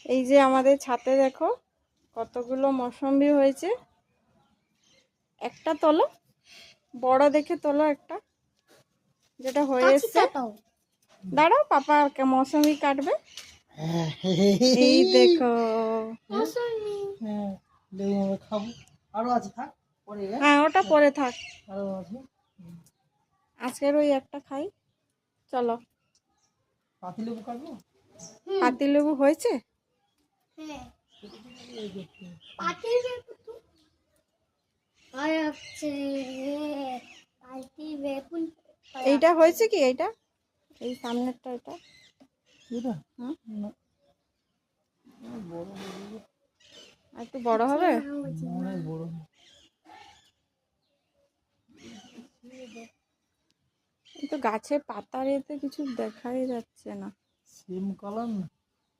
এই যে আমাদের ছাদে দেখো কতগুলো মৌসম্বি হয়েছে। একটা তোলো, বড় দেখে তোলো একটা, যেটা হয়ে এসছে। দাঁড়াও, পাপা মৌসম্বি কাটবে। এই দেখো, হ্যাঁ ওটা পরে থাক, আজকের ওই একটা খাই। চলো, পাতিলেবু হয়েছে। এইটা হয়েছে কি? এইটা এই সামনেরটা, এটা একটু বড় হবে। তো গাছে পাতার এতে কিছু দেখাই যাচ্ছে না। সিম কালার না।